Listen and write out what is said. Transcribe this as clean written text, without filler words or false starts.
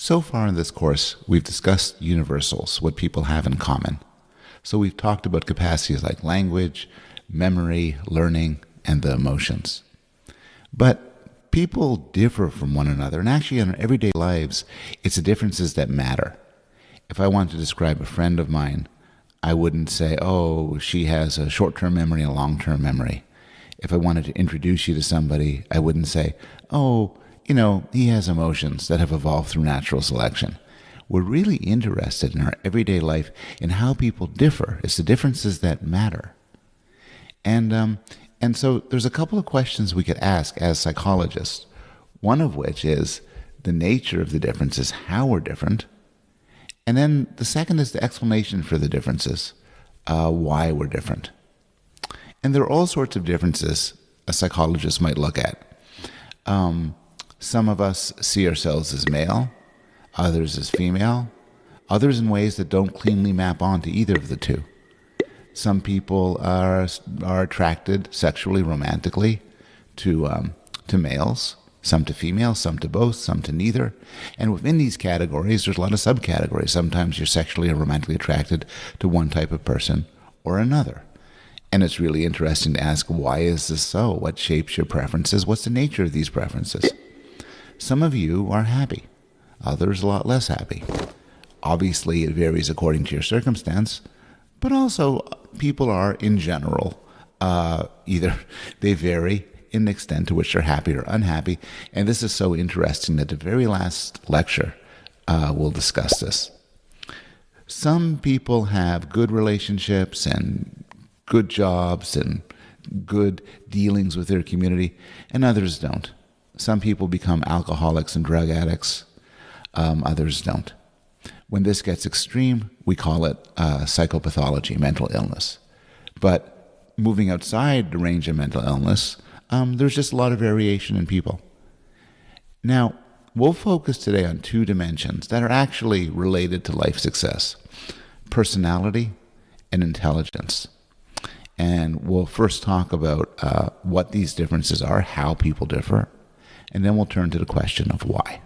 So far in this course, we've discussed universals, what people have in common. So we've talked about capacities like language, memory, learning, and the emotions. But people differ from one another, and actually in our everyday lives, it's the differences that matter. If I want to describe a friend of mine, I wouldn't say, oh, she has a short-term memory and a long-term memory. If I wanted to introduce you to somebody, I wouldn't say, oh, he has emotions that have evolved through natural selection. We're really interested in our everyday life in how people differ. It's the differences that matter. And so there's a couple of questions we could ask as psychologists, one of which is the nature of the differences, how we're different. And then the second is the explanation for the differences, why we're different. And there are all sorts of differences a psychologist might look at. Some of us see ourselves as male, others as female, others in ways that don't cleanly map onto either of the two. Some people are attracted sexually, romantically to males, some to females, some to both, some to neither. And within these categories, there's a lot of subcategories. Sometimes you're sexually or romantically attracted to one type of person or another. And it's really interesting to ask, why is this so? What shapes your preferences? What's the nature of these preferences? Some of you are happy, others a lot less happy. Obviously, it varies according to your circumstance, but also people are, in general, either they vary in the extent to which they're happy or unhappy. And this is so interesting that the very last lecture we'll discuss this. Some people have good relationships and good jobs and good dealings with their community, and others don't. Some people become alcoholics and drug addicts, others don't. When this gets extreme, we call it psychopathology, mental illness. But moving outside the range of mental illness, there's just a lot of variation in people. Now, we'll focus today on two dimensions that are actually related to life success: personality and intelligence. And we'll first talk about what these differences are, how people differ, and then we'll turn to the question of why.